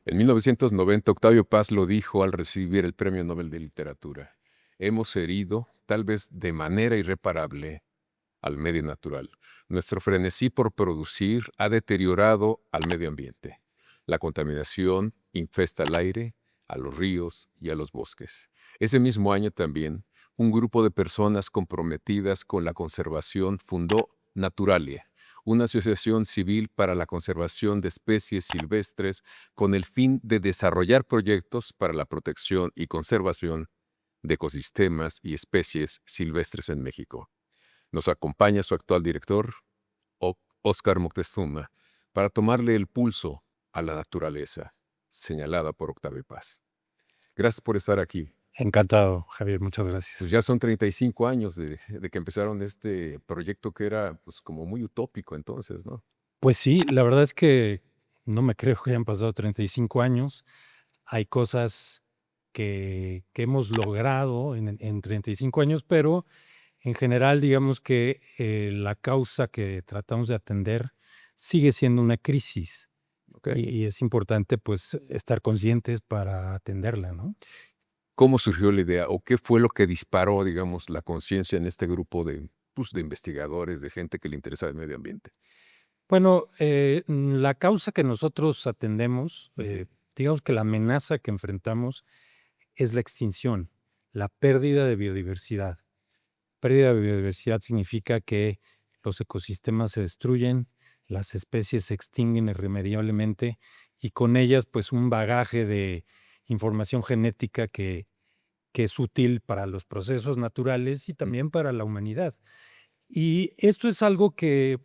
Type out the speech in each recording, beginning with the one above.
En 1990, Octavio Paz lo dijo al recibir el Premio Nobel de Literatura. Hemos herido, tal vez de manera irreparable, al medio natural. Nuestro frenesí por producir ha deteriorado al medio ambiente. La contaminación infesta el aire, a los ríos y a los bosques. Ese mismo año también, un grupo de personas comprometidas con la conservación fundó Naturalia, una asociación civil para la conservación de especies silvestres con el fin de desarrollar proyectos para la protección y conservación de ecosistemas y especies silvestres en México. Nos acompaña su actual director, Óscar Moctezuma, para tomarle el pulso a la naturaleza, señalada por Octavio Paz. Gracias por estar aquí. Encantado, Javier, muchas Pues gracias. ya son 35 años de que empezaron este proyecto que era pues como muy utópico entonces, ¿no? Pues sí, la verdad es que no me creo que hayan pasado 35 años. Hay cosas que hemos logrado en 35 años, pero en general, digamos que la causa que tratamos de atender sigue siendo una crisis ¿Ok? y es importante pues estar conscientes para atenderla, ¿no? ¿Cómo surgió la idea o qué fue lo que disparó, digamos, la conciencia en este grupo de, pues, de investigadores, de gente que le interesa el medio ambiente? Bueno, la causa que nosotros atendemos, digamos que la amenaza que enfrentamos es la extinción, la pérdida de biodiversidad. Pérdida de biodiversidad significa que los ecosistemas se destruyen, las especies se extinguen irremediablemente y con ellas pues un bagaje de información genética que es útil para los procesos naturales y Mm. también para la humanidad. Y esto es algo que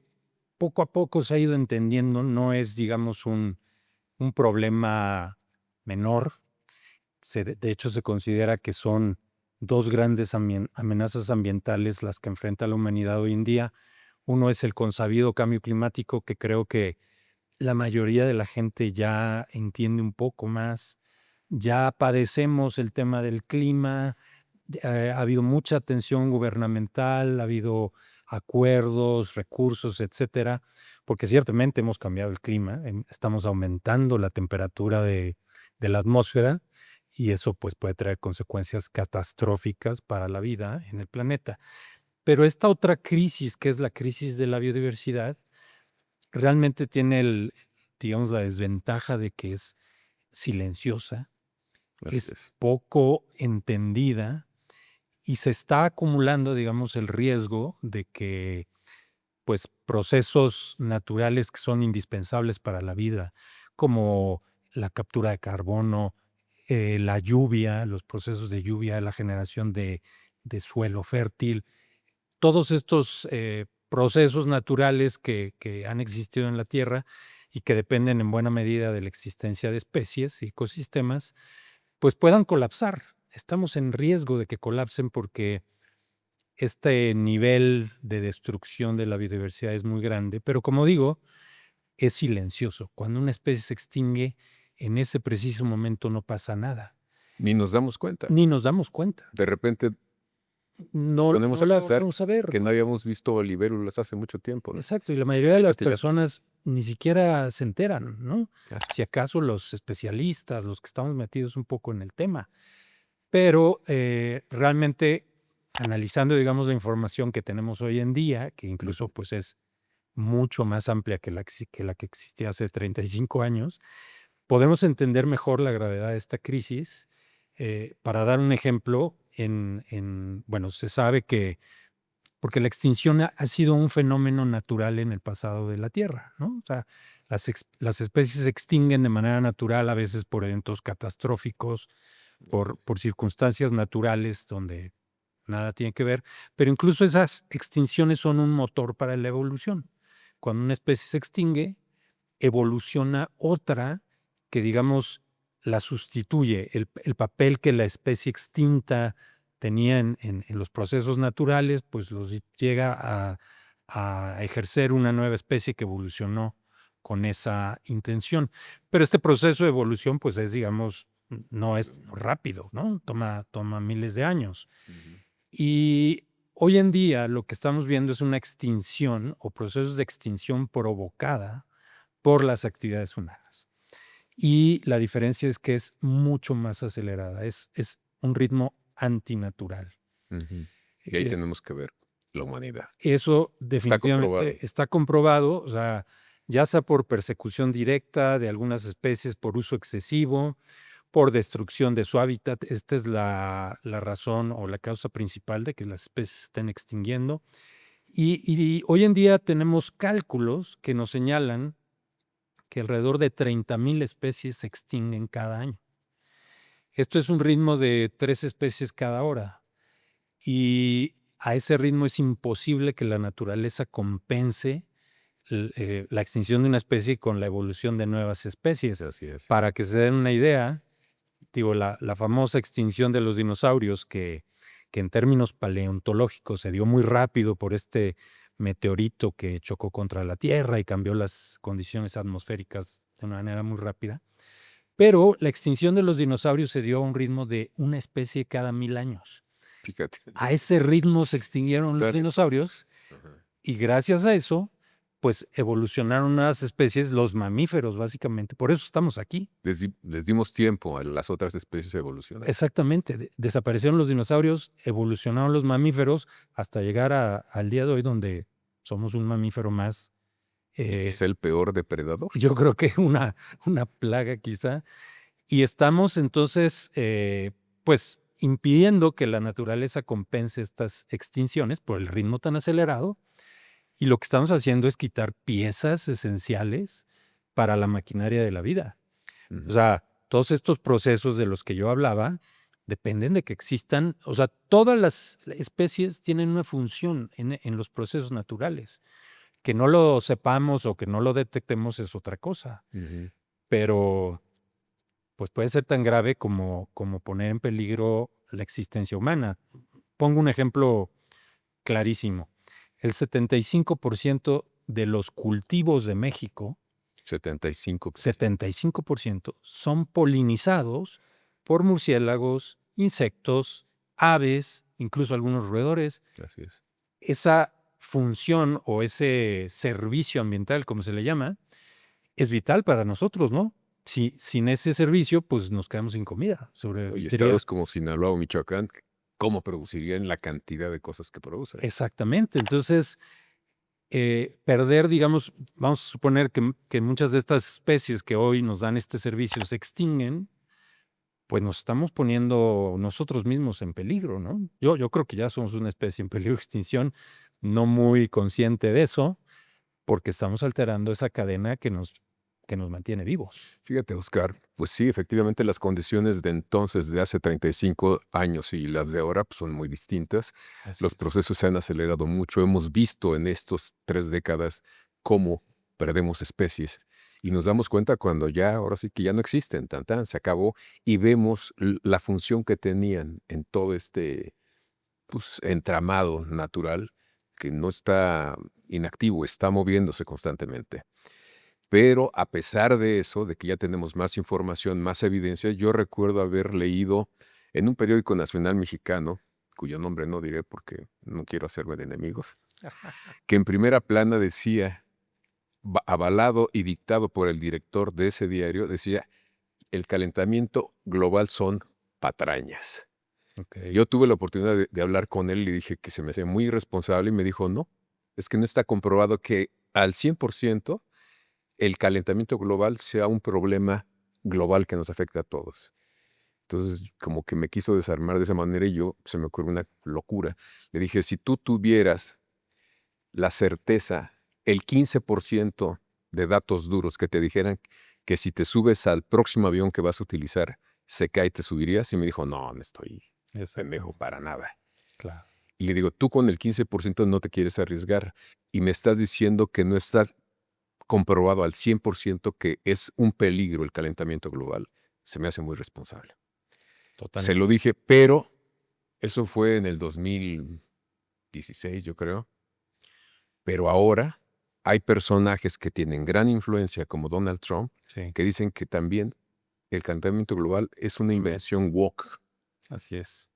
poco a poco se ha ido entendiendo, no es, digamos, un problema menor. De hecho, se considera que son dos grandes amenazas ambientales las que enfrenta la humanidad hoy en día. Uno es el consabido cambio climático, que creo que la mayoría de la gente ya entiende un poco más. Ya padecemos el tema del clima, ha habido mucha atención gubernamental, ha habido acuerdos, recursos, etcétera, porque ciertamente hemos cambiado el clima, estamos aumentando la temperatura de la atmósfera y eso pues puede traer consecuencias catastróficas para la vida en el planeta. Pero esta otra crisis, que es la crisis de la biodiversidad, realmente tiene digamos, la desventaja de que es silenciosa, Así es es. poco entendida y se está acumulando, digamos, el riesgo de que, pues, procesos naturales que son indispensables para la vida, como la captura de carbono, la lluvia, los procesos de lluvia, la generación de suelo fértil, todos estos procesos naturales que han existido en la Tierra y que dependen en buena medida de la existencia de especies y ecosistemas, pues puedan colapsar. Estamos en riesgo de que colapsen porque este nivel de destrucción de la biodiversidad es muy grande, pero como digo, es silencioso. Cuando una especie se extingue, en ese preciso momento no pasa nada, Ni nos damos cuenta. ni nos damos cuenta. De repente nos No, ponemos no a la pensar volvemos a ver. que no habíamos visto libélulas hace mucho tiempo, ¿no? Exacto, y la mayoría De de las repente ya, personas ni siquiera se enteran, ¿no? así Si es. acaso los especialistas, los que estamos metidos un poco en el tema, pero realmente analizando, digamos, la información que tenemos hoy en día, que incluso Ujú. pues es mucho más amplia que que la que existía hace 35 años, podemos entender mejor la gravedad de esta crisis. Para dar un ejemplo, bueno, se sabe que porque la extinción ha sido un fenómeno natural en el pasado de la Tierra, ¿no? O sea, las especies se extinguen de manera natural, a veces por eventos catastróficos, Así es. por circunstancias naturales donde nada tiene que ver, pero incluso esas extinciones son un motor para la evolución. Cuando una especie se extingue, evoluciona otra que, digamos, la sustituye. El papel que la especie extinta tenía en los procesos naturales, pues los llega a ejercer una nueva especie que evolucionó con esa intención. Pero este proceso de evolución, pues es, digamos, no es rápido, ¿no? Toma miles de años. Ujú. Y hoy en día lo que estamos viendo es una extinción o procesos de extinción provocada por las actividades humanas. y la diferencia es que es mucho más acelerada, es un ritmo antinatural. Ujú. Y ahí Eh, tenemos que ver la humanidad. Eso Está comprobado. definitivamente está comprobado, o sea, ya sea por persecución directa de algunas especies, por uso excesivo, por destrucción de su hábitat. Esta es la razón o la causa principal de que las especies se estén extinguiendo. Y hoy en día tenemos cálculos que nos señalan que alrededor de 30,000 especies se extinguen cada año. Esto es un ritmo de 3 especies cada hora. Y a ese ritmo es imposible que la naturaleza compense la extinción de una especie con la evolución de nuevas especies. Así es. Para que se den una idea, digo, la famosa extinción de los dinosaurios, que en términos paleontológicos se dio muy rápido por este meteorito que chocó contra la Tierra y cambió las condiciones atmosféricas de una manera muy rápida. Pero la extinción de los dinosaurios se dio a un ritmo de una especie cada 1000 años. Fíjate. A ese ritmo se extinguieron los Simultáneo. dinosaurios Ajá. y gracias a eso, pues evolucionaron nuevas especies, los mamíferos básicamente. Por eso estamos aquí. Les dimos tiempo a las otras especies a evolucionar. Exactamente. Desaparecieron los dinosaurios, evolucionaron los mamíferos hasta llegar al día de hoy donde somos un mamífero más. Es el peor depredador. Yo creo que una plaga quizá. Y estamos entonces, pues, impidiendo que la naturaleza compense estas extinciones por el ritmo tan acelerado. Y lo que estamos haciendo es quitar piezas esenciales para la maquinaria de la vida. O sea, todos estos procesos de los que yo hablaba dependen de que existan, o sea, todas las especies tienen una función en los procesos naturales. Que no lo sepamos o que no lo detectemos es otra cosa, Ujú. pero pues puede ser tan grave como poner en peligro la existencia humana. Pongo un ejemplo clarísimo. El 75% de los cultivos de México, 75%. 75% son polinizados por murciélagos, insectos, aves, incluso algunos roedores. Así es. Esa función o ese servicio ambiental, como se le llama, es vital para nosotros, ¿no? Sin ese servicio, pues nos quedamos sin comida. Y estados como Sinaloa o Michoacán, ¿cómo producirían la cantidad de cosas que producen? Exactamente. Entonces, perder, digamos, vamos a suponer que muchas de estas especies que hoy nos dan este servicio se extinguen, pues nos estamos poniendo nosotros mismos en peligro, ¿no? Yo creo que ya somos una especie en peligro de extinción, no muy consciente de eso, porque estamos alterando esa cadena que nos mantiene vivos. Fíjate, Oscar, pues sí, efectivamente las condiciones de entonces, de hace 35 años y las de ahora pues, son muy distintas. Así Los es. procesos se han acelerado mucho. Hemos visto en estos 3 décadas cómo perdemos especies y nos damos cuenta cuando ya, ahora sí que ya no existen, se acabó y vemos la función que tenían en todo este pues, entramado natural que no está inactivo, está moviéndose constantemente. Pero a pesar de eso, de que ya tenemos más información, más evidencia, yo recuerdo haber leído en un periódico nacional mexicano, cuyo nombre no diré porque no quiero hacerme de enemigos, que en primera plana decía, avalado y dictado por el director de ese diario, decía, el calentamiento global son patrañas. Okay. Yo tuve la oportunidad de hablar con él y le dije que se me hacía muy irresponsable y me dijo, no, es que no está comprobado que al 100% el calentamiento global sea un problema global que nos afecta a todos. Entonces, como que me quiso desarmar de esa manera y yo se me ocurrió una locura. Le dije, si tú tuvieras la certeza, el 15% de datos duros que te dijeran que si te subes al próximo avión que vas a utilizar, se cae, ¿te subirías? Y me dijo, no estoy pendejo para nada. Claro. Y le digo, tú con el 15% no te quieres arriesgar y me estás diciendo que no está comprobado al 100% que es un peligro el calentamiento global. Se me hace muy responsable. Totalmente. Se lo dije, pero eso fue en el 2016, yo creo. Pero ahora hay personajes que tienen gran influencia, como Donald Trump, Sí, que dicen que también el calentamiento global es una invención woke. así es.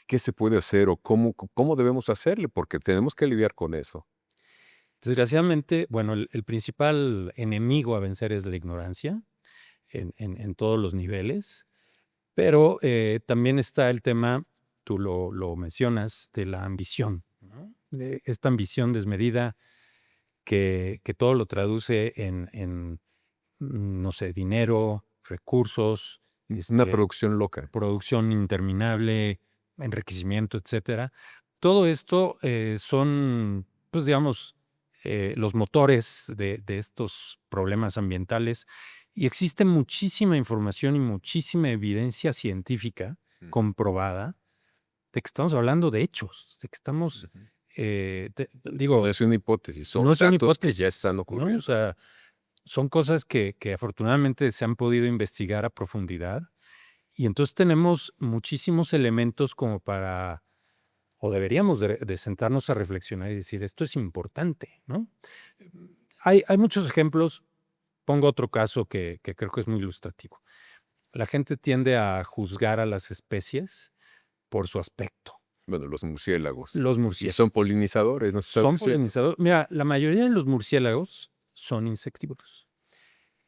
¿Qué se puede hacer o cómo debemos hacerle? Porque tenemos que lidiar con eso. Desgraciadamente, bueno, el principal enemigo a vencer es la ignorancia. en todos los niveles, pero también está el tema, tú lo mencionas, de la ambición, ¿no? De esta ambición desmedida que todo lo traduce en, no sé, dinero, recursos, Una producción loca. producción interminable, enriquecimiento, etcétera. Todo esto son, pues digamos, los motores de estos problemas ambientales, y existe muchísima información y muchísima evidencia científica comprobada de que estamos hablando de hechos, de que estamos, Ujú. digo, No es una hipótesis, son no son datos que ya hipótesis, están ¿no? O ocurriendo. sea, son cosas que afortunadamente se han podido investigar a profundidad, y entonces tenemos muchísimos elementos como para, o deberíamos de sentarnos a reflexionar y decir, esto es importante, ¿no? Hay muchos ejemplos. Pongo otro caso que creo que es muy ilustrativo. La gente tiende a juzgar a las especies por su aspecto. Bueno, los murciélagos. Los Y son murciélagos polinizadores, ¿no estás son diciendo? polinizadores. Mira, la mayoría de los murciélagos son insectívoros.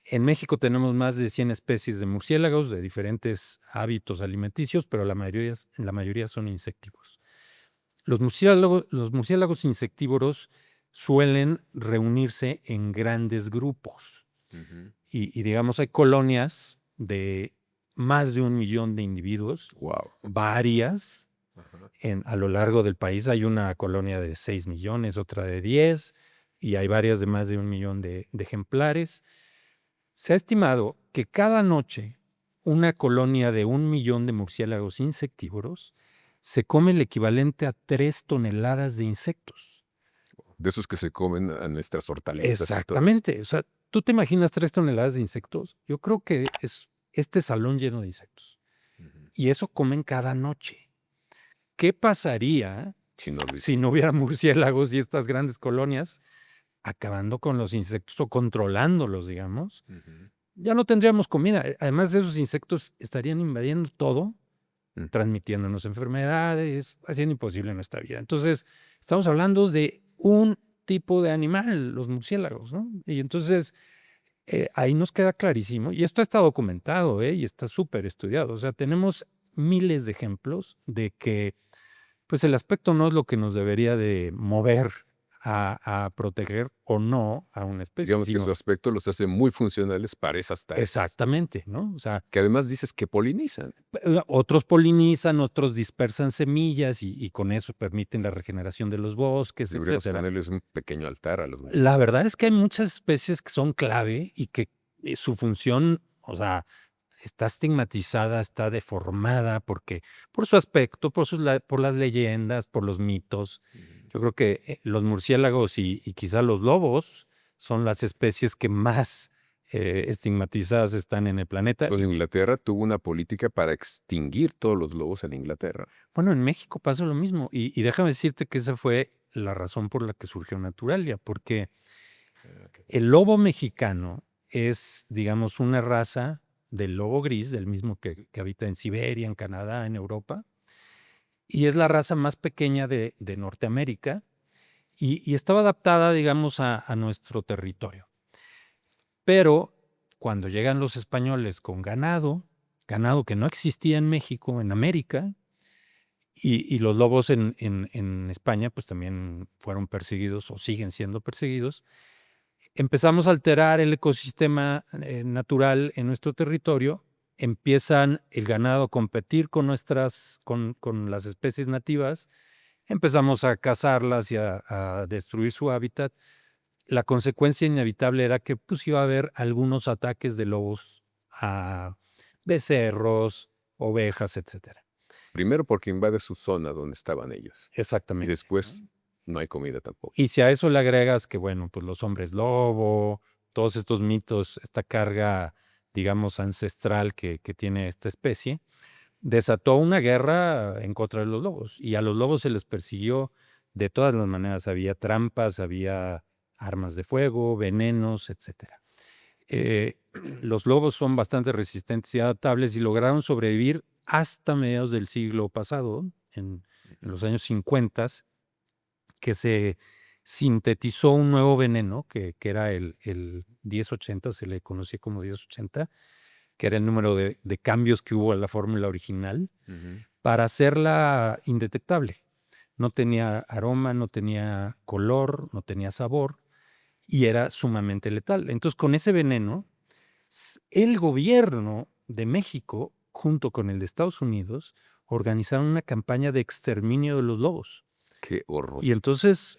En México tenemos más de 100 especies de murciélagos de diferentes hábitos alimenticios, pero la mayoría son insectívoros. Los murciélagos insectívoros suelen reunirse en grandes grupos Ujú. y digamos, hay colonias de más de 1 millón de individuos, Wow. varias Ajá. a lo largo del país. Hay una colonia de 6 millones, otra de 10, y hay varias de más de 1 millón de ejemplares. Se ha estimado que cada noche una colonia de 1 millón de murciélagos insectívoros se come el equivalente a 3 toneladas de insectos. De esos que se comen a nuestras hortalizas y todo eso. Exactamente. O sea, ¿tú te imaginas 3 toneladas de insectos? Yo creo que es este salón lleno de insectos. Ujú. Y eso comen cada noche. ¿Qué pasaría Si no lo si no hubiera murciélagos y estas grandes colonias acabando con los insectos o controlándolos, digamos? Ujú. Ya no tendríamos comida. Además, esos insectos estarían invadiendo todo, Mm. transmitiéndonos enfermedades, haciendo imposible nuestra vida. Entonces, estamos hablando de un tipo de animal, los murciélagos, ¿no? Y entonces, ahí nos queda clarísimo, y esto está documentado, y está súper estudiado. O sea, tenemos miles de ejemplos de que, pues, el aspecto no es lo que nos debería de mover a proteger o no a una especie, Digamos que su sino aspecto los hace muy funcionales para esas tareas, exactamente, ¿no? O sea, que además dices que polinizan. otros polinizan, otros dispersan semillas y con eso permiten la regeneración de los bosques, Deberíamos etcétera. ponerles un pequeño altar a los La murciélagos. verdad es que hay muchas especies que son clave y que su función, o sea, está estigmatizada, está deformada porque por su aspecto, por las leyendas, por los mitos. Ujú. Yo creo que los murciélagos y quizá los lobos son las especies que más estigmatizadas están en el planeta. Pues Inglaterra tuvo una política para extinguir todos los lobos en Inglaterra. Bueno, en México pasó lo mismo y déjame decirte que esa fue la razón por la que surgió Naturalia, porque Ok. el lobo mexicano es, digamos, una raza del lobo gris, del mismo que habita en Siberia, en Canadá, en Europa, y es la raza más pequeña de Norteamérica y estaba adaptada, digamos, a nuestro territorio. Pero cuando llegan los españoles con ganado, ganado que no existía en México, en América, y los lobos en España, pues también fueron perseguidos o siguen siendo perseguidos. Empezamos a alterar el ecosistema natural en nuestro territorio. Empiezan el ganado a competir con con las especies nativas. Empezamos a cazarlas y a destruir su hábitat. La consecuencia inevitable era que pues, iba a haber algunos ataques de lobos a becerros, ovejas, etcétera. Primero porque invade su zona donde estaban ellos. Y Exactamente, después ¿no? no hay comida tampoco. Y si a eso le agregas que, bueno, pues los hombres lobo, todos estos mitos, esta carga, digamos, ancestral que tiene esta especie, desató una guerra en contra de los lobos. Y a los lobos se les persiguió de todas las maneras. Había trampas, había armas de fuego, venenos, etcétera. Eh, los lobos son bastante resistentes y adaptables y lograron sobrevivir hasta mediados del siglo pasado, en los años 50, que se sintetizó un nuevo veneno que era el 1080, se le conocía como 1080, que era el número de cambios que hubo a la fórmula original, Ujú. para hacerla indetectable. No tenía aroma, no tenía color, no tenía sabor y era sumamente letal. Entonces, con ese veneno, el gobierno de México, junto con el de Estados Unidos, organizaron una campaña de exterminio de los lobos. Qué horror. Y entonces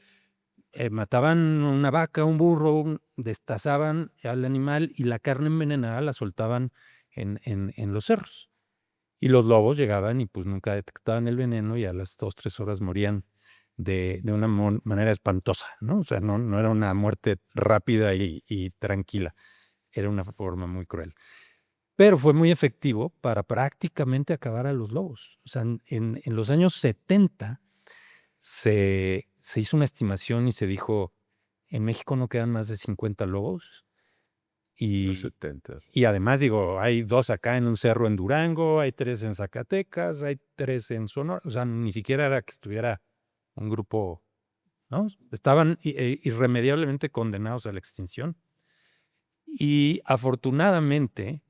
mataban una vaca, un burro, destazaban al animal y la carne envenenada la soltaban en los cerros. Y los lobos llegaban y pues nunca detectaban el veneno y a las 2, 3 horas morían de una manera espantosa, ¿no? O sea, no era una muerte rápida y tranquila, era una forma muy cruel. Pero fue muy efectivo para prácticamente acabar a los lobos. O sea, en los años 70 se hizo una estimación y se dijo, en México no quedan más de 50 lobos. Los Y 70. además, digo, hay 2 acá en un cerro en Durango, hay 3 en Zacatecas, hay 3 en Sonora. O sea, ni siquiera era que estuviera un grupo, ¿no? Estaban irremediablemente condenados a la extinción. Y afortunadamente,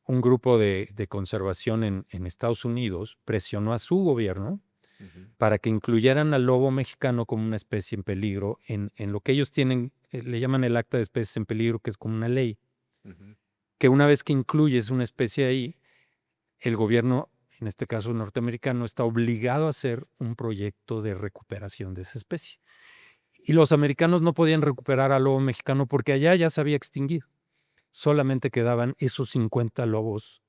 un grupo de conservación en Estados Unidos presionó a su gobierno Ujú. para que incluyeran al lobo mexicano como una especie en peligro en lo que ellos tienen, le llaman el Acta de Especies en Peligro, que es como una ley, Ujú. que una vez que incluyes una especie ahí, el gobierno, en este caso norteamericano, está obligado a hacer un proyecto de recuperación de esa especie. Y los americanos no podían recuperar al lobo mexicano porque allá ya se había extinguido. Solamente quedaban esos 50 lobos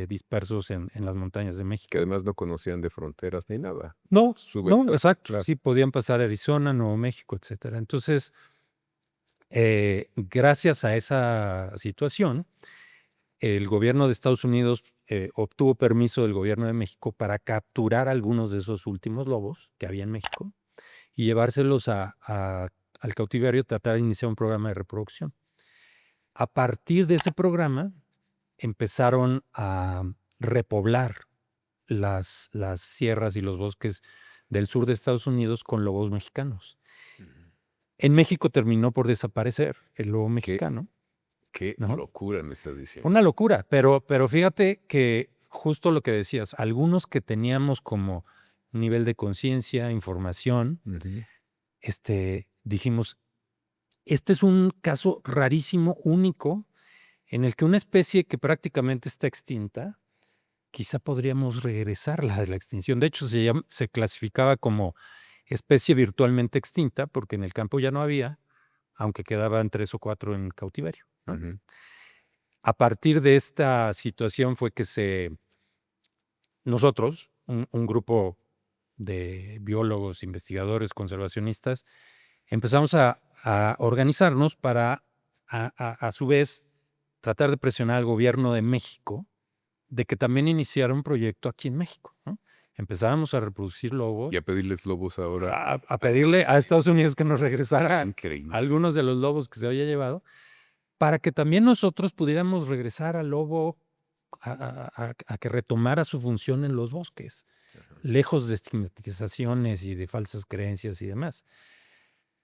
dispersos en las montañas de Que México. además no conocían de fronteras ni nada. No, Sube, exacto. claro. Sí, podían pasar a Arizona, Nuevo México, etcétera. Entonces, gracias a esa situación, el gobierno de Estados Unidos obtuvo permiso del gobierno de México para capturar algunos de esos últimos lobos que había en México y llevárselos al cautiverio, tratar de iniciar un programa de reproducción. A partir de ese programa, empezaron a repoblar las sierras y los bosques del sur de Estados Unidos con lobos mexicanos. Ujú. En México terminó por desaparecer el lobo Qué, mexicano, qué ¿no? locura me estás diciendo. Una locura, pero fíjate que justo lo que decías, algunos que teníamos como un nivel de conciencia, información, Ujú. dijimos, este es un caso rarísimo, único, en el que una especie que prácticamente está extinta, quizá podríamos regresarla de la extinción. De hecho, se clasificaba como especie virtualmente extinta, porque en el campo ya no había, aunque quedaban 3 o 4 en cautiverio, ¿no? Ujú. A partir de esta situación fue que nosotros, un grupo de biólogos, investigadores, conservacionistas, empezamos a organizarnos para, a su vez, tratar de presionar al gobierno de México de que también iniciara un proyecto aquí en México, ¿no? Empezábamos a reproducir lobos, Y a pedirles lobos ahora a a pedirle a Estados Estados Unidos. Unidos que nos regresara Increíble. algunos de los lobos que se había llevado, para que también nosotros pudiéramos regresar al lobo a que retomara su función en los bosques, Ajá. lejos de estigmatizaciones y de falsas creencias y demás.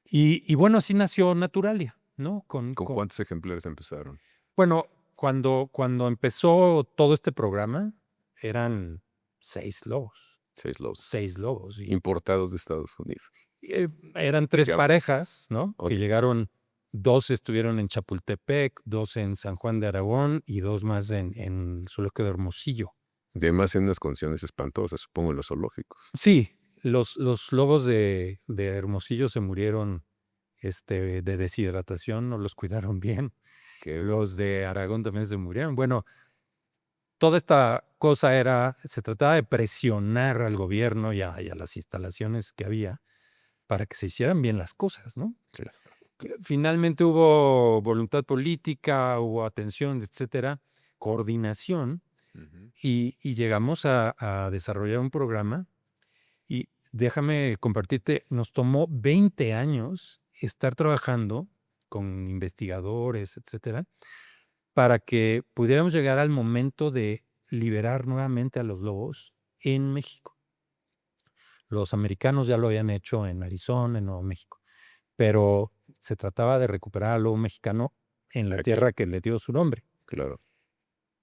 Y bueno, así nació Naturalia, ¿no? ¿Con cuántos ejemplares empezaron? Bueno, cuando empezó todo este programa, eran 6 lobos, 6 lobos. 6 lobos. Importados de Estados Unidos. Eran 3 Ya. parejas, ¿no? Ok. Que llegaron, 2 estuvieron en Chapultepec, 2 en San Juan de Aragón y 2 más en el zoológico de Hermosillo. Además, en unas condiciones espantosas, supongo, en los zoológicos. Sí, los lobos de Hermosillo se murieron, de deshidratación, no los cuidaron bien. Que Los de Aragón también se murieron. Bueno, toda esta cosa se trataba de presionar al gobierno y a las instalaciones que había para que se hicieran bien las cosas, ¿no? claro. Finalmente hubo voluntad política, hubo atención, etcétera, coordinación, Ujú. y llegamos a desarrollar un programa. Y déjame compartirte, nos tomó 20 años estar trabajando con investigadores, etcétera, para que pudiéramos llegar al momento de liberar nuevamente a los lobos en México. Los americanos ya lo habían hecho en Arizona, en Nuevo México, pero se trataba de recuperar al lobo mexicano en la Aquí, tierra que le dio su nombre. claro.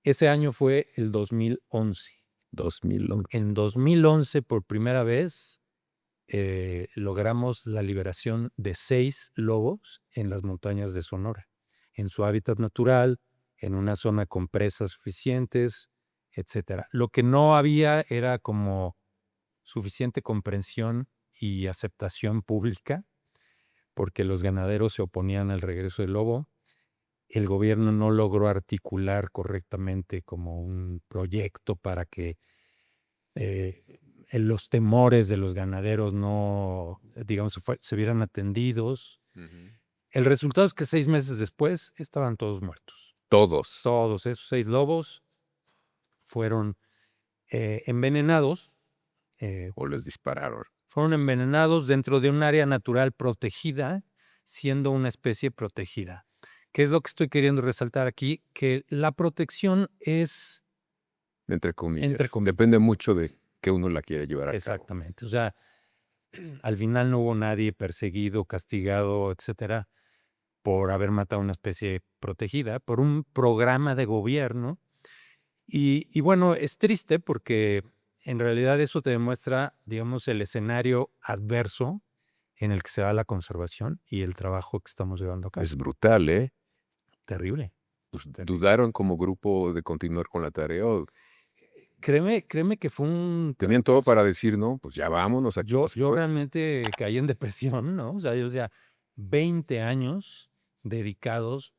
Ese año fue el 2011. 2011. En 2011, por primera vez, logramos la liberación de 6 lobos en las montañas de Sonora, en su hábitat natural, en una zona con presas suficientes, etcétera. Lo que no había era como suficiente comprensión y aceptación pública, porque los ganaderos se oponían al regreso del lobo. El gobierno no logró articular correctamente como un proyecto para que los temores de los ganaderos no, digamos, se vieran atendidos. El resultado es que 6 meses después estaban todos muertos. Todos. Todos esos 6 lobos fueron envenenados. O les dispararon. Fueron envenenados dentro de un área natural protegida, siendo una especie protegida. ¿Qué es lo que estoy queriendo resaltar aquí? Que la protección es... Entre comillas. Entre comillas. Depende mucho de que uno la quiera llevar a cabo. Exactamente. O sea, al final no hubo nadie perseguido, castigado, etcétera, por haber matado a una especie protegida, por un programa de gobierno. Y bueno, es triste porque en realidad eso te demuestra, digamos, el escenario adverso en el que se da la conservación y el trabajo que estamos llevando a cabo. Es brutal, ¿eh? Terrible. Pues, Terrible. ¿dudaron como grupo de continuar con la tarea o Créeme que fue un... tenían todo para decir, no, pues ya vámonos aquí? Yo realmente caí en depresión, ¿no? O sea, 20 años dedicados,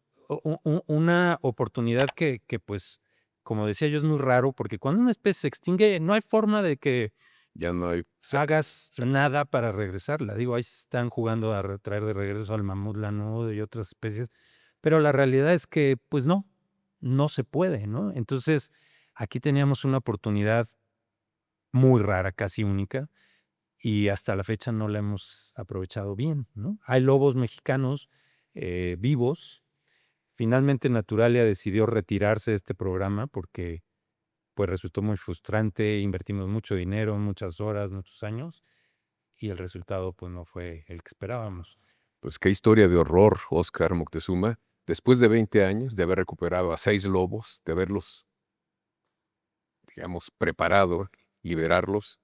una oportunidad que pues, como decía yo, es muy raro, porque cuando una especie se extingue, no hay forma de que Ya no hay. hagas nada para regresarla. Digo, ahí se están jugando a traer de regreso al mamut lanudo y otras especies, pero la realidad es que, pues no se puede, ¿no? Entonces, aquí teníamos una oportunidad muy rara, casi única, y hasta la fecha no la hemos aprovechado bien, ¿no? Hay lobos mexicanos vivos. Finalmente Naturalia decidió retirarse de este programa porque pues resultó muy frustrante, invertimos mucho dinero, muchas horas, muchos años, y el resultado pues no fue el que esperábamos. Pues qué historia de horror, Óscar Moctezuma. Después de 20 años de haber recuperado a 6 lobos, de haberlos, digamos, preparado, liberarlos,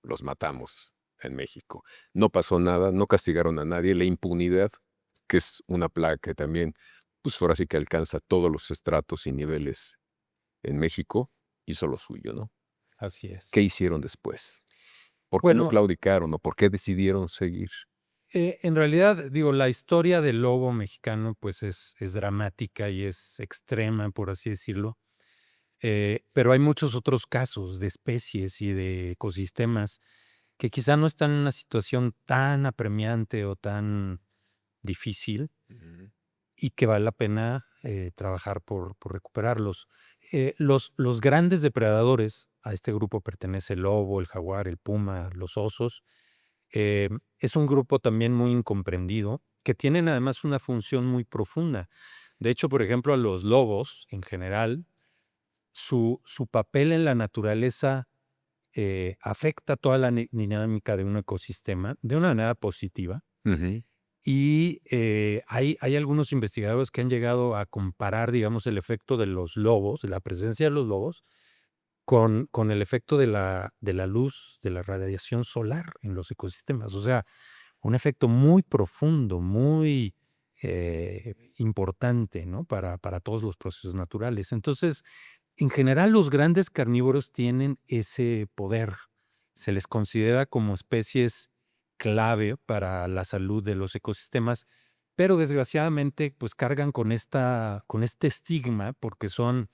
los matamos en México. No pasó nada, no castigaron a nadie. La impunidad, que es una plaga que también, pues ahora sí que alcanza todos los estratos y niveles en México, hizo lo suyo, ¿no? Así es. ¿Qué hicieron después? ¿Por qué no Bueno, claudicaron o por qué decidieron seguir? en realidad, digo, la historia del lobo mexicano pues es dramática y es extrema, por así decirlo. Pero hay muchos otros casos de especies y de ecosistemas que quizá no están en una situación tan apremiante o tan difícil y que vale la pena trabajar por recuperarlos. Los grandes depredadores, a este grupo pertenece el lobo, el jaguar, el puma, los osos, es un grupo también muy incomprendido, que tienen además una función muy profunda. De hecho, por ejemplo, a los lobos en general, su papel en la naturaleza afecta toda la dinámica de un ecosistema de una manera positiva. Y hay algunos investigadores que han llegado a comparar, digamos, el efecto de los lobos, de la presencia de los lobos, con el efecto de la luz, de la radiación solar en los ecosistemas. O sea, un efecto muy profundo, muy importante, ¿no? Para todos los procesos naturales. Entonces, en general, los grandes carnívoros tienen ese poder. Se les considera como especies clave para la salud de los ecosistemas, pero desgraciadamente, pues cargan con este estigma porque son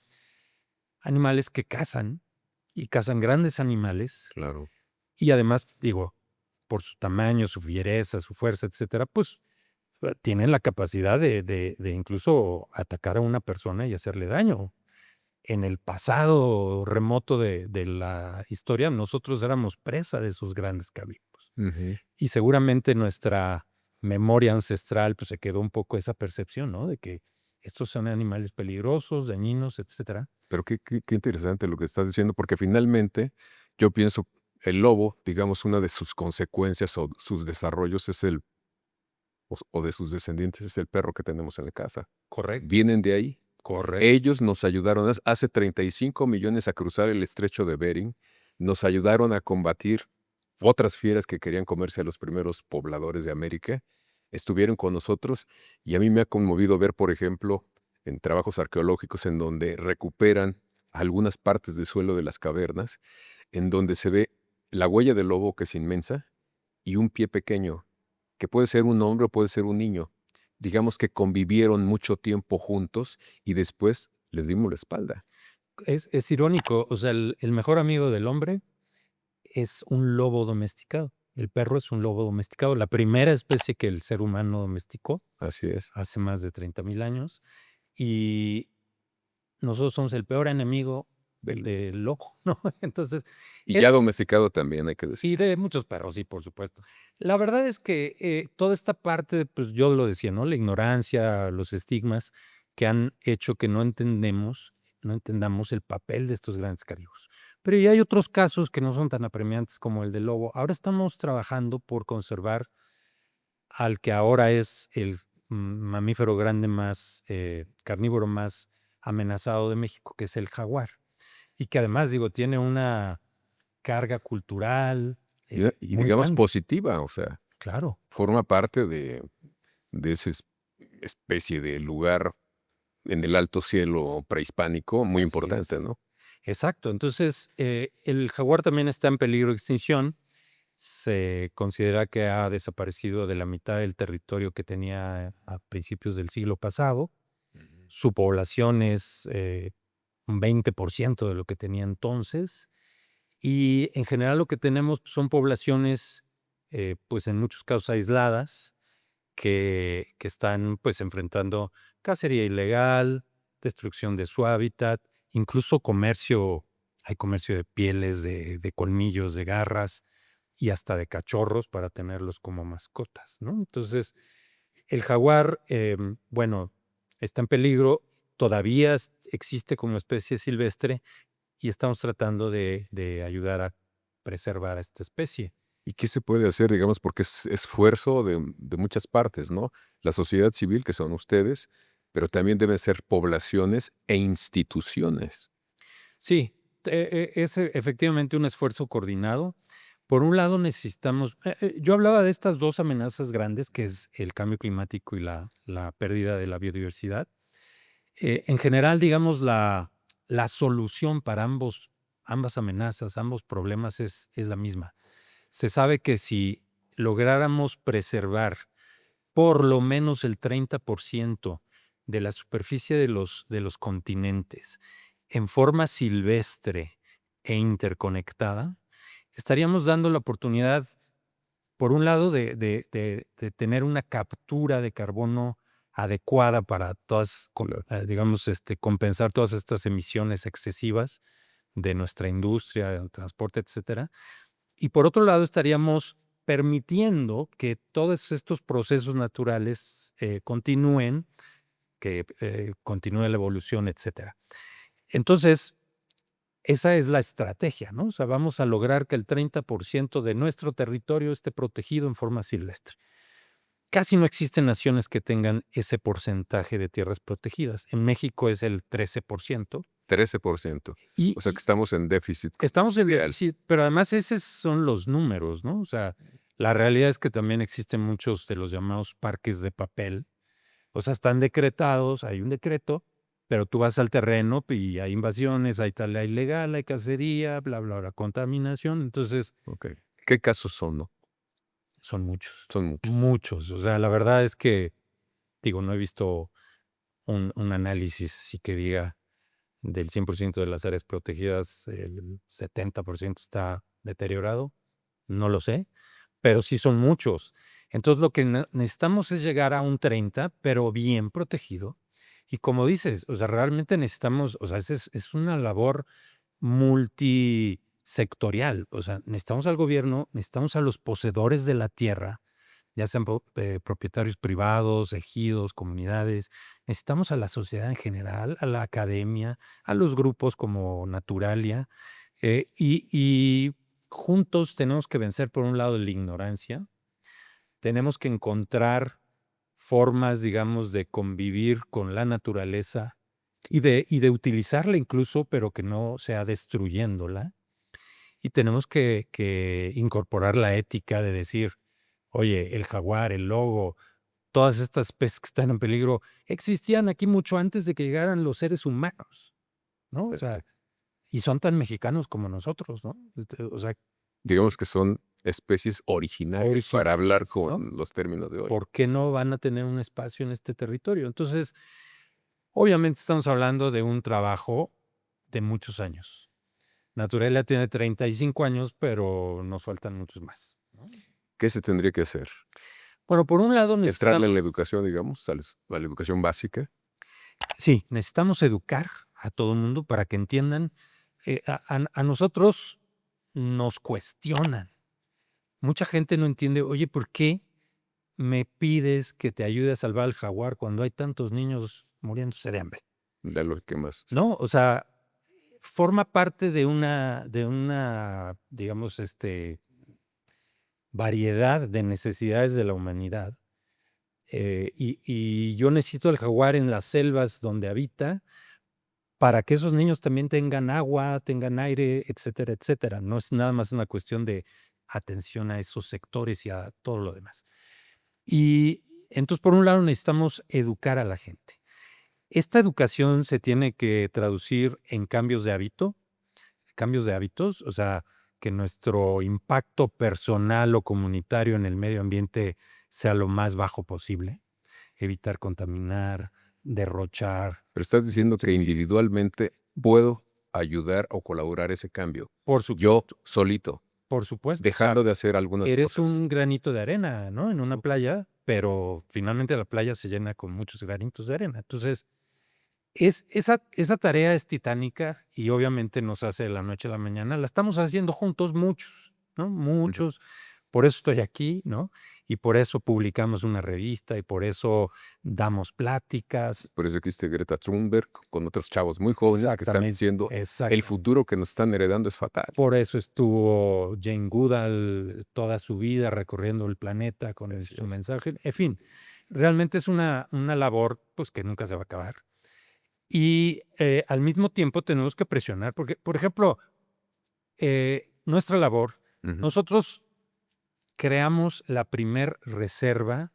animales que cazan y cazan grandes animales Claro. y además, digo, por su tamaño, su fiereza, su fuerza, etcétera, pues tienen la capacidad de incluso atacar a una persona y hacerle daño. En el pasado remoto de la historia, nosotros éramos presa de esos grandes carnívoros. Y seguramente nuestra memoria ancestral pues, se quedó un poco esa percepción, ¿no? De que estos son animales peligrosos, dañinos, etcétera. Pero qué interesante lo que estás diciendo, porque finalmente yo pienso, el lobo, digamos, una de sus consecuencias o sus desarrollos es o de sus descendientes es el perro que tenemos en la casa. Correcto. Vienen de ahí. Correcto. Ellos nos ayudaron hace 35 millones a cruzar el estrecho de Bering, nos ayudaron a combatir otras fieras que querían comerse a los primeros pobladores de América, estuvieron con nosotros y a mí me ha conmovido ver, por ejemplo, en trabajos arqueológicos en donde recuperan algunas partes del suelo de las cavernas, en donde se ve la huella del lobo, que es inmensa, y un pie pequeño, que puede ser un hombre o puede ser un niño. Digamos que convivieron mucho tiempo juntos y después les dimos la espalda. Es irónico, o sea, el mejor amigo del hombre es un lobo domesticado. El perro es un lobo domesticado, la primera especie que el ser humano domesticó Así es. hace más de 30,000 años. Y nosotros somos el peor enemigo del lobo, ¿no? Entonces, Y ya domesticado también, hay que decir. y de muchos perros, sí, por supuesto. La verdad es que toda esta parte, pues yo lo decía, ¿no? La ignorancia, los estigmas que han hecho que no entendamos el papel de estos grandes carnívoros. Pero ya hay otros casos que no son tan apremiantes como el del lobo. Ahora estamos trabajando por conservar al que ahora es el mamífero grande más, carnívoro más amenazado de México, que es el jaguar. Y que además, digo, tiene una carga cultural Y muy digamos grande. positiva, o sea, Claro, forma parte de esa especie de lugar en el alto cielo prehispánico muy así importante, es. ¿no? Exacto. Entonces, el jaguar también está en peligro de extinción. Se considera que ha desaparecido de la mitad del territorio que tenía a principios del siglo pasado. Ujú. Su población es un 20% de lo que tenía entonces. Y en general lo que tenemos son poblaciones, pues en muchos casos aisladas, que están pues enfrentando cacería ilegal, destrucción de su hábitat, incluso comercio, hay comercio de pieles, de colmillos, de garras y hasta de cachorros para tenerlos como mascotas, ¿no? Entonces, el jaguar, bueno, está en peligro, todavía existe como especie silvestre y estamos tratando de ayudar a preservar a esta especie. ¿Y qué se puede hacer, digamos, porque es esfuerzo de muchas partes, ¿no? La sociedad civil, que son ustedes, pero también deben ser poblaciones e instituciones. Sí, es efectivamente un esfuerzo coordinado. Por un lado necesitamos, yo hablaba de estas dos amenazas grandes, que es el cambio climático y la pérdida de la biodiversidad. En general, digamos, la solución para ambas amenazas, ambos problemas es la misma. Se sabe que si lográramos preservar por lo menos el 30% de la superficie de los continentes en forma silvestre e interconectada, estaríamos dando la oportunidad, por un lado, de tener una captura de carbono adecuada para todas, Claro. digamos, compensar todas estas emisiones excesivas de nuestra industria, del transporte, etcétera. Y por otro lado, estaríamos permitiendo que todos estos procesos naturales continúen, que continúe la evolución, etcétera. Entonces, esa es la estrategia, ¿no? O sea, vamos a lograr que el 30% de nuestro territorio esté protegido en forma silvestre. Casi no existen naciones que tengan ese porcentaje de tierras protegidas. En México es el 13%. 13%. Y, O sea que y estamos en déficit estamos en real. déficit, pero además esos son los números, ¿no? O sea, la realidad es que también existen muchos de los llamados parques de papel. O sea, están decretados, hay un decreto, pero tú vas al terreno y hay invasiones, hay tala ilegal, hay cacería, bla, bla, bla, contaminación. Entonces, Ok. ¿Qué casos son, no? son muchos, Son muchos. muchos. O sea, la verdad es que, digo, no he visto un análisis así que diga del 100% de las áreas protegidas, el 70% está deteriorado. No lo sé, pero sí son muchos. Entonces, lo que necesitamos es llegar a un 30, pero bien protegido. Y como dices, o sea, realmente necesitamos, o sea, es una labor multisectorial. O sea, necesitamos al gobierno, necesitamos a los poseedores de la tierra, ya sean propietarios privados, ejidos, comunidades. Necesitamos a la sociedad en general, a la academia, a los grupos como Naturalia, y juntos tenemos que vencer, por un lado, la ignorancia. Tenemos que encontrar formas, digamos, de convivir con la naturaleza y de utilizarla incluso, pero que no sea destruyéndola. Y tenemos que incorporar la ética de decir, oye, el jaguar, el lobo, todas estas especies que están en peligro existían aquí mucho antes de que llegaran los seres humanos, ¿no? O Pues, sea, y son tan mexicanos como nosotros, ¿no? O sea, digamos que son especies originarias para hablar originarias, con ¿no? los términos de hoy. ¿Por qué no van a tener un espacio en este territorio? Entonces, obviamente estamos hablando de un trabajo de muchos años. Naturalia tiene 35 años, pero nos faltan muchos más, ¿no? ¿Qué se tendría que hacer? Bueno, por un lado Entrarle necesitamos, en la educación, digamos, a la educación básica. sí, necesitamos educar a todo el mundo para que entiendan. A nosotros nos cuestionan. Mucha gente no entiende, oye, ¿por qué me pides que te ayude a salvar al jaguar cuando hay tantos niños muriéndose de hambre? De lo que más. Sí. ¿No? O sea, forma parte de digamos, variedad de necesidades de la humanidad. Y yo necesito al jaguar en las selvas donde habita para que esos niños también tengan agua, tengan aire, etcétera, etcétera. No es nada más una cuestión de atención a esos sectores y a todo lo demás. Y entonces, por un lado, necesitamos educar a la gente. Esta educación se tiene que traducir en cambios de hábitos, o sea, que nuestro impacto personal o comunitario en el medio ambiente sea lo más bajo posible, evitar contaminar, derrochar, Pero estás diciendo que destruir. individualmente puedo ayudar o colaborar ese cambio. Por Yo supuesto, solito, por supuesto. O sea, dejando de hacer algunas eres cosas. un granito de arena, ¿no? En una Ok. playa, pero finalmente la playa se llena con muchos granitos de arena. Entonces, esa tarea es titánica y obviamente no se hace de la noche a la mañana. La estamos haciendo juntos muchos, ¿no? Ujú. Muchos. Por eso estoy aquí, ¿no? Y por eso publicamos una revista y por eso damos pláticas. Por eso existe Greta Thunberg con otros chavos muy jóvenes que están Exactamente, diciendo el exactamente. futuro que nos están heredando es fatal. Por eso estuvo Jane Goodall toda su vida recorriendo el planeta con Así su es. mensaje. En fin, realmente es una labor pues, que nunca se va a acabar. Y al mismo tiempo tenemos que presionar, porque, por ejemplo, nuestra labor, Ujú. nosotros creamos la primer reserva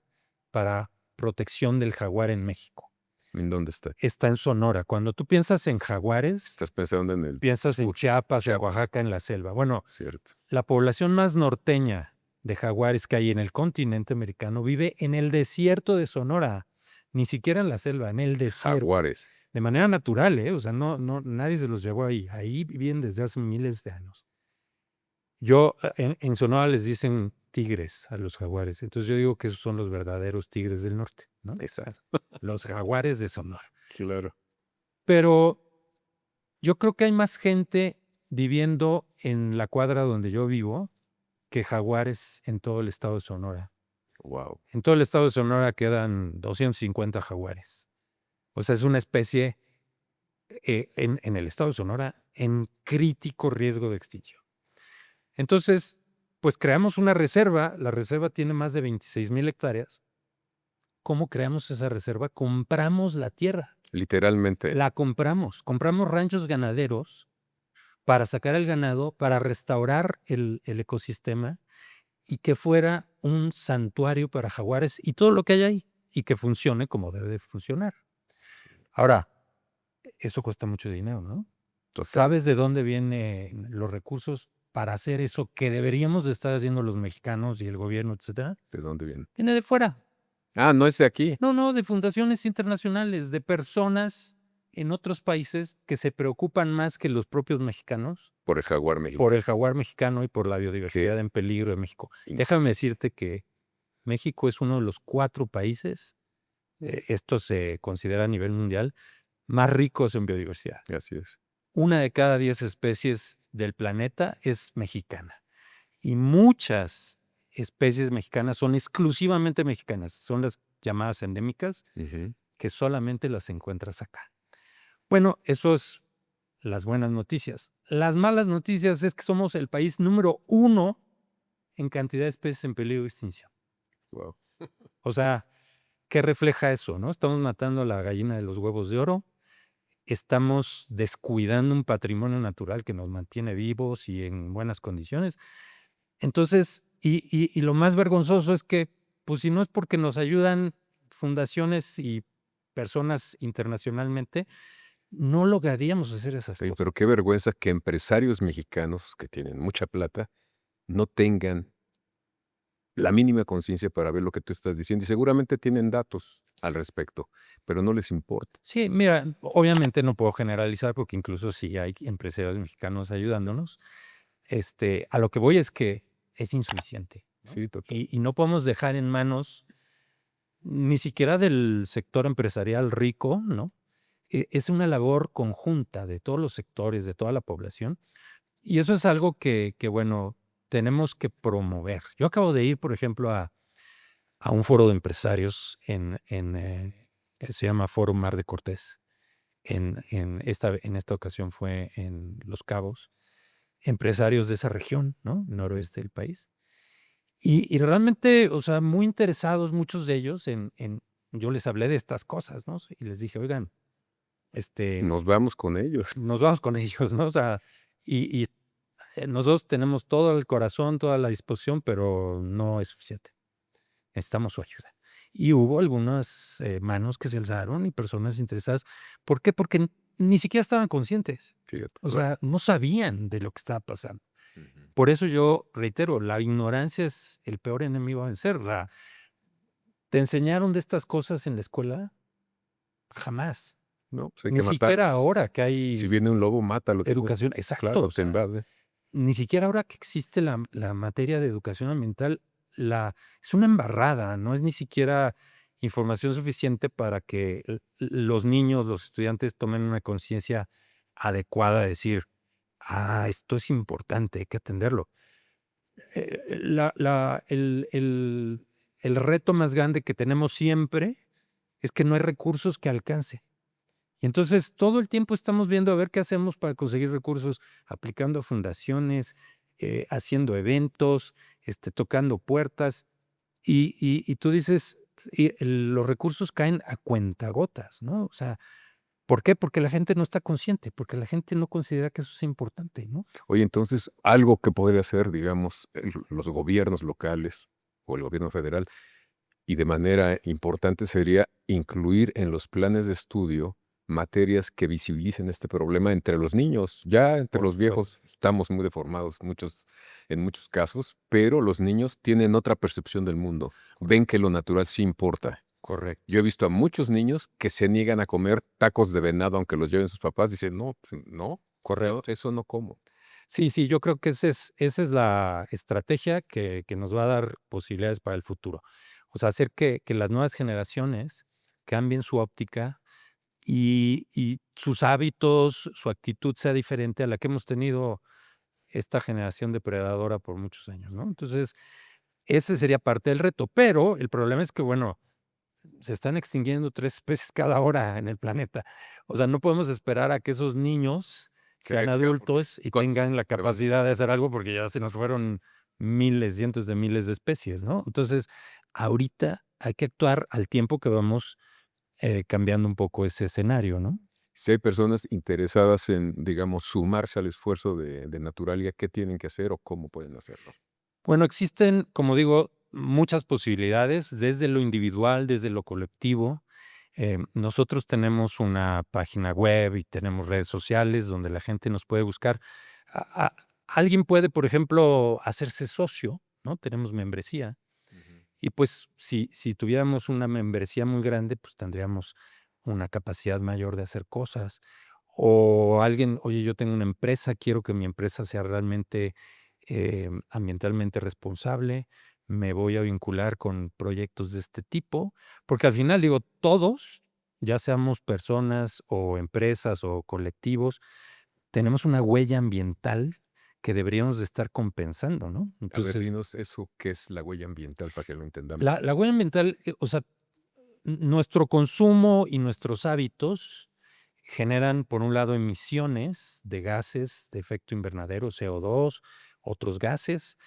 para protección del jaguar en México. ¿En dónde está? Está en Sonora. Cuando tú piensas en jaguares, Estás pensando en el piensas en sur, Chiapas o en Chiapas, Oaxaca, en la selva. Bueno, cierto. la población más norteña de jaguares que hay en el continente americano vive en el desierto de Sonora, ni siquiera en la selva, en el desierto. Jaguares. De manera natural, ¿eh? O sea, nadie se los llevó ahí. Ahí viven desde hace miles de años. En Sonora les dicen tigres a los jaguares. Entonces yo digo que esos son los verdaderos tigres del norte, ¿no? Exacto. Los jaguares de Sonora. Claro. Pero yo creo que hay más gente viviendo en la cuadra donde yo vivo que jaguares en todo el estado de Sonora. Wow. En todo el estado de Sonora quedan 250 jaguares. O sea, es una especie en el estado de Sonora en crítico riesgo de extinción. Entonces, pues creamos una reserva. La reserva tiene más de 26,000 hectáreas. ¿Cómo creamos esa reserva? Compramos la tierra. Literalmente. La compramos. Compramos ranchos ganaderos para sacar el ganado, para restaurar el ecosistema y que fuera un santuario para jaguares y todo lo que hay ahí y que funcione como debe de funcionar. Ahora, eso cuesta mucho dinero, ¿no? Total. ¿Sabes de dónde vienen los recursos para hacer eso que deberíamos de estar haciendo los mexicanos y el gobierno, etcétera? ¿De dónde viene? Viene de fuera. Ah, no es de aquí. No, de fundaciones internacionales, de personas en otros países que se preocupan más que los propios mexicanos Por el jaguar por mexicano. el jaguar mexicano y por la Que biodiversidad en peligro de México. in- Déjame decirte que México es uno de los 4 países, esto se considera a nivel mundial, más ricos en biodiversidad. Así es. 1 de cada 10 especies del planeta es mexicana. Y muchas especies mexicanas son exclusivamente mexicanas, son las llamadas endémicas, Ujú. que solamente las encuentras acá. Bueno, eso es las buenas noticias. Las malas noticias es que somos el país número 1 en cantidad de especies en peligro de extinción. Wow. O sea, ¿qué refleja eso, no? Estamos matando a la gallina de los huevos de oro. estamos descuidando un patrimonio natural que nos mantiene vivos y en buenas condiciones. Entonces, y lo más vergonzoso es que, pues, si no es porque nos ayudan fundaciones y personas internacionalmente, no lograríamos hacer esas Sí, cosas. pero qué vergüenza que empresarios mexicanos que tienen mucha plata no tengan la mínima conciencia para ver lo que tú estás diciendo. Y seguramente tienen datos al respecto, pero no les importa. Sí, mira, obviamente no puedo generalizar porque incluso sí hay empresarios mexicanos ayudándonos. A lo que voy es que es insuficiente, ¿no? Sí, total. Y no podemos dejar en manos ni siquiera del sector empresarial rico, ¿no? Es una labor conjunta de todos los sectores, de toda la población, y eso es algo que, bueno, tenemos que promover. Yo acabo de ir, por ejemplo, a un foro de empresarios se llama Foro Mar de Cortés. En esta ocasión fue en Los Cabos, empresarios de esa región, ¿no? Noroeste del país. Y realmente, o sea, muy interesados muchos de ellos yo les hablé de estas cosas, ¿no? Y les dije: "Oigan, Nos vamos con ellos. nos vamos con ellos", ¿no? O sea, nosotros tenemos todo el corazón, toda la disposición, pero no es suficiente. Necesitamos su ayuda. Y hubo algunas, manos que se alzaron y personas interesadas. ¿Por qué? Porque ni siquiera estaban conscientes. Fíjate. O Bueno. sea, no sabían de lo que estaba pasando. Ujú. Por eso yo reitero, la ignorancia es el peor enemigo a vencer. ¿Te enseñaron de estas cosas en la escuela? Jamás. No, pues hay Ni que siquiera matarlos. ahora que Si hay viene un lobo, mátalo. educación exacto, Claro, o te sea, invade. ni siquiera ahora que existe la materia de educación ambiental, es una embarrada, no es ni siquiera información suficiente para que los niños, los estudiantes tomen una conciencia adecuada de decir: "Ah, esto es importante, hay que atenderlo". La la el reto más grande que tenemos siempre es que no hay recursos que alcancen. Y entonces, todo el tiempo estamos viendo a ver qué hacemos para conseguir recursos, aplicando a fundaciones, haciendo eventos, tocando puertas, y tú dices, los recursos caen a cuentagotas, ¿no? O sea, ¿por qué? Porque la gente no está consciente, porque la gente no considera que eso sea importante, ¿no? Oye, entonces, algo que podría hacer, digamos, los gobiernos locales o el gobierno federal, y de manera importante sería incluir en los planes de estudio materias que visibilicen este problema entre los niños. Ya entre Por los supuesto. viejos estamos muy deformados en muchos casos, pero los niños tienen otra percepción del mundo. Ven que lo natural sí importa. Correcto. Yo he visto a muchos niños que se niegan a comer tacos de venado aunque los lleven sus papás. Dicen, no, pues, no, yo Correcto. eso no como. Sí, sí, yo creo que esa es la estrategia que nos va a dar posibilidades para el futuro. O sea, hacer que las nuevas generaciones cambien su óptica y sus hábitos, su actitud sea diferente a la que hemos tenido esta generación depredadora por muchos años, ¿no? Entonces, ese sería parte del reto, pero el problema es que, bueno, se están extinguiendo 3 especies cada hora en el planeta. O sea, no podemos esperar a que esos niños sean Crezcan porque adultos y ¿cuántos tengan la se van a capacidad de hacer algo, porque ya se nos fueron miles, cientos de miles de especies, ¿no? Entonces, ahorita hay que actuar al tiempo que vamos, cambiando un poco ese escenario, ¿no? Si hay personas interesadas en, digamos, sumarse al esfuerzo de Naturalia, ¿qué tienen que hacer o cómo pueden hacerlo? Bueno, existen, como digo, muchas posibilidades, desde lo individual, desde lo colectivo. Nosotros tenemos una página web y tenemos redes sociales donde la gente nos puede buscar. A- a- Alguien puede, por ejemplo, hacerse socio, ¿no? Tenemos membresía. Ujú. Y pues si tuviéramos una membresía muy grande, pues tendríamos una capacidad mayor de hacer cosas. O alguien, oye, yo tengo una empresa, quiero que mi empresa sea realmente ambientalmente responsable, me voy a vincular con proyectos de este tipo, porque al final digo, todos, ya seamos personas o empresas o colectivos, tenemos una huella ambiental que deberíamos de estar compensando, ¿no? A ver, Entonces, dinos eso, ¿qué es la huella ambiental para que lo entendamos? la huella ambiental, o sea, nuestro consumo y nuestros hábitos generan, por un lado, emisiones de gases de efecto invernadero, CO2, otros gases,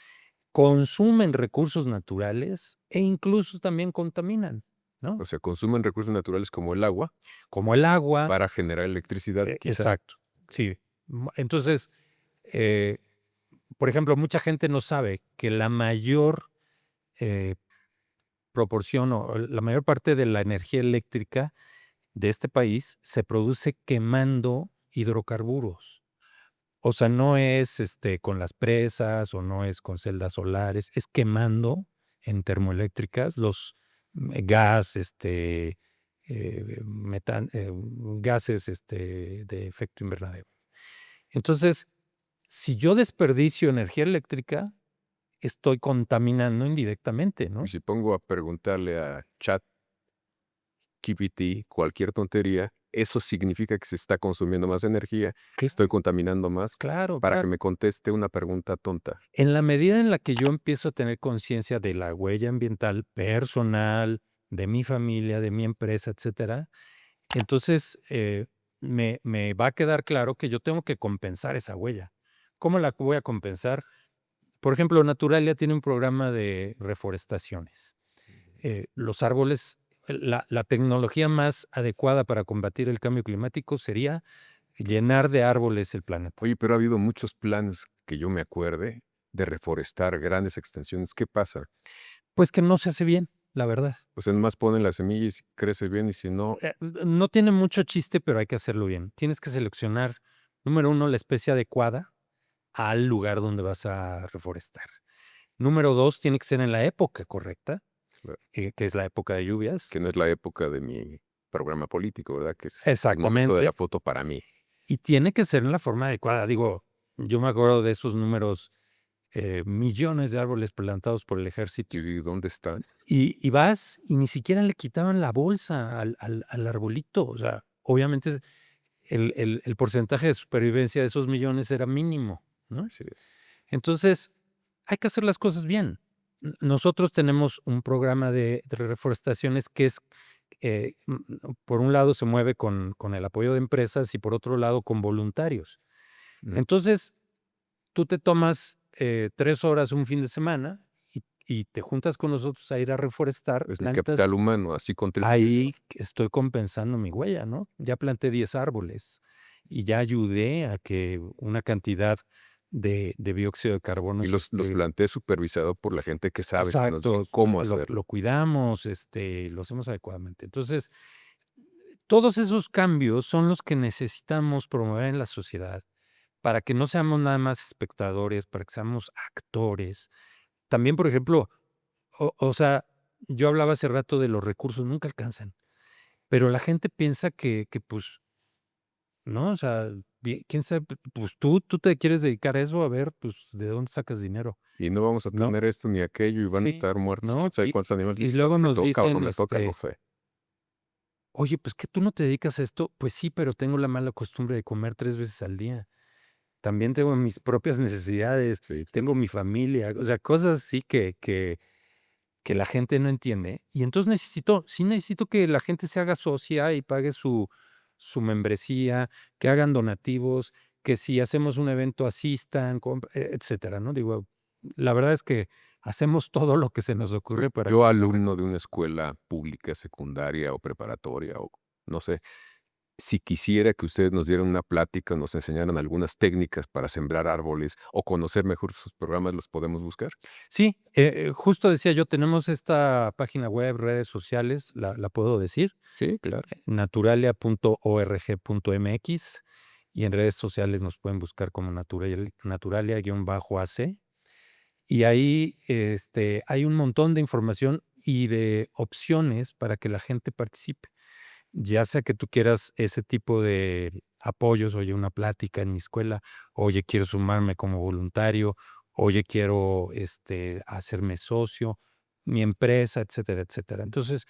consumen recursos naturales e incluso también contaminan. ¿no? O sea, consumen recursos naturales como el agua Como el agua. para generar electricidad, quizá. Exacto, sí. Entonces, por ejemplo, mucha gente no sabe que la mayor proporción o la mayor parte de la energía eléctrica de este país se produce quemando hidrocarburos. O sea, no es con las presas o no es con celdas solares, es quemando en termoeléctricas los gas, gases de efecto invernadero. Entonces, si yo desperdicio energía eléctrica, estoy contaminando indirectamente, ¿no? Y si pongo a preguntarle a ChatGPT cualquier tontería, eso significa que se está consumiendo más energía, que estoy contaminando más, Claro, para que claro. me conteste una pregunta tonta. En la medida en la que yo empiezo a tener conciencia de la huella ambiental personal, de mi familia, de mi empresa, etcétera, entonces me va a quedar claro que yo tengo que compensar esa huella. ¿Cómo la voy a compensar? Por ejemplo, Naturalia tiene un programa de reforestaciones. Los árboles, la tecnología más adecuada para combatir el cambio climático sería llenar de árboles el planeta. Oye, pero ha habido muchos planes que yo me acuerde de reforestar grandes extensiones. ¿Qué pasa? Pues que no se hace bien, la verdad. Pues nomás ponen la semilla y si crece bien y si no, No tiene mucho chiste, pero hay que hacerlo bien. Tienes que seleccionar, número 1, la especie adecuada al lugar donde vas a reforestar. Número 2, tiene que ser en la época correcta, claro, que es la época de lluvias. que no es la época de mi programa político, ¿verdad? Que es el momento de la Exactamente. foto para mí. Y tiene que ser en la forma adecuada. Digo, yo me acuerdo de esos números, millones de árboles plantados por el ejército. ¿Y dónde están? Y vas y ni siquiera le quitaban la bolsa al arbolito. O sea, obviamente el porcentaje de supervivencia de esos millones era mínimo, ¿no? Así es. Entonces, hay que hacer las cosas bien. Nosotros tenemos un programa de reforestaciones que es, por un lado se mueve con el apoyo de empresas y por otro lado con voluntarios. Mm. Entonces, tú te tomas 3 horas un fin de semana y te juntas con nosotros a ir a reforestar, Es mi plantas. capital humano, así contribuyo. Ahí estoy compensando mi huella, ¿no? Ya planté 10 árboles y ya ayudé a que una cantidad de dióxido de carbono Y los planté supervisado por la gente que sabe, que nos dice exacto, cómo lo hacerlo. cuidamos, lo hacemos adecuadamente. Entonces, todos esos cambios son los que necesitamos promover en la sociedad para que no seamos nada más espectadores, para que seamos actores. También, por ejemplo, o sea, yo hablaba hace rato de los recursos, nunca alcanzan, pero la gente piensa que, pues, no, o sea, quién sabe, pues tú te quieres dedicar a eso, a ver, pues, ¿de dónde sacas dinero? Y no vamos a No, tener esto ni aquello y van a sí, estar muertos quién ¿no? sabe Y cuántos animales. y Dices, luego ¿me nos toca o no dicen, me toca? No sé. oye, pues, ¿que tú no te dedicas a esto? Pues sí, pero tengo la mala costumbre de comer 3 veces al día. También tengo mis propias necesidades, Sí, tengo mi familia, o sea, cosas así que la gente no entiende. Y entonces necesito que la gente se haga socia y pague su membresía, que hagan donativos, que si hacemos un evento asistan, etcétera, ¿no? Digo, la verdad es que hacemos todo lo que se nos ocurre para yo que alumno de una escuela pública, secundaria o preparatoria o no sé, si quisiera que ustedes nos dieran una plática, nos enseñaran algunas técnicas para sembrar árboles o conocer mejor sus programas, ¿los podemos buscar? sí, justo decía yo, tenemos esta página web, redes sociales, ¿la puedo decir? Sí, claro. Naturalia.org.mx y en redes sociales nos pueden buscar como Naturalia-AC. Y ahí, hay un montón de información y de opciones para que la gente participe. Ya sea que tú quieras ese tipo de apoyos, oye, una plática en mi escuela, oye, quiero sumarme como voluntario, oye, quiero, hacerme socio, mi empresa, etcétera, etcétera. Entonces,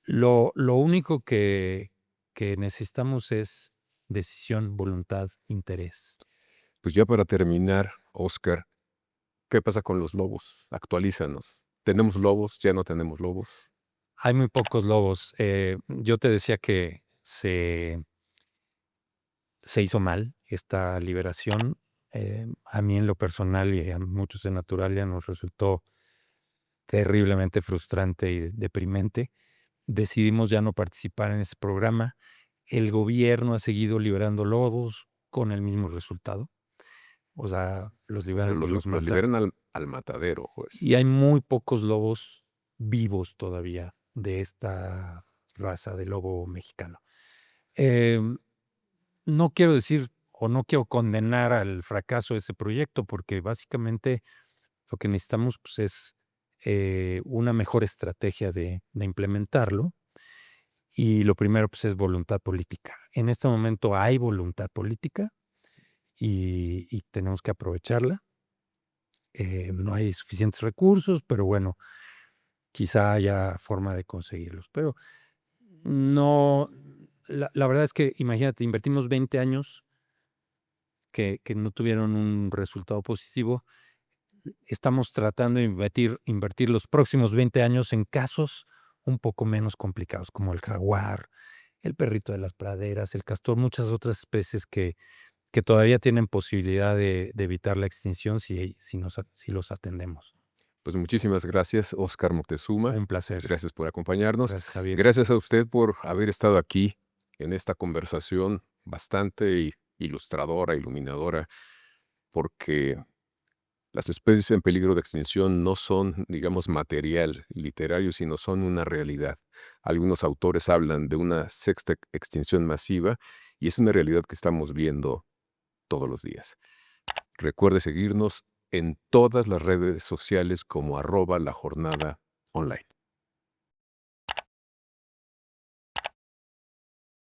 lo único que necesitamos es decisión, voluntad, interés. Pues ya para terminar, Oscar, ¿qué pasa con los lobos? Actualízanos. ¿Tenemos lobos? ¿Ya no tenemos lobos? Hay muy pocos lobos. Yo te decía que se hizo mal esta liberación. A mí en lo personal y a muchos de Naturalia nos resultó terriblemente frustrante y deprimente. decidimos ya no participar en ese programa. El gobierno ha seguido liberando lobos con el mismo resultado. O sea, los O sea, liberan y los los matan. liberan al matadero, pues. Y hay muy pocos lobos vivos todavía de esta raza de lobo mexicano. No quiero decir o no quiero condenar al fracaso de ese proyecto, porque básicamente lo que necesitamos, pues, es, una mejor estrategia de implementarlo, y lo primero, pues, es voluntad política. En este momento hay voluntad política y tenemos que aprovecharla. No hay suficientes recursos, pero bueno, quizá haya forma de conseguirlos. Pero no, la verdad es que imagínate, invertimos 20 años que no tuvieron un resultado positivo. Estamos tratando de invertir los próximos 20 años en casos un poco menos complicados, como el jaguar, el perrito de las praderas, el castor, muchas otras especies que todavía tienen posibilidad de evitar la extinción si los atendemos. Pues muchísimas gracias, Óscar Moctezuma. Un placer. Gracias por acompañarnos. Gracias, Javier. Gracias a usted por haber estado aquí en esta conversación bastante ilustradora, iluminadora, porque las especies en peligro de extinción no son, digamos, material literario, sino son una realidad. Algunos autores hablan de una sexta extinción masiva y es una realidad que estamos viendo todos los días. Recuerde seguirnos en todas las redes sociales como @lajornadaonline.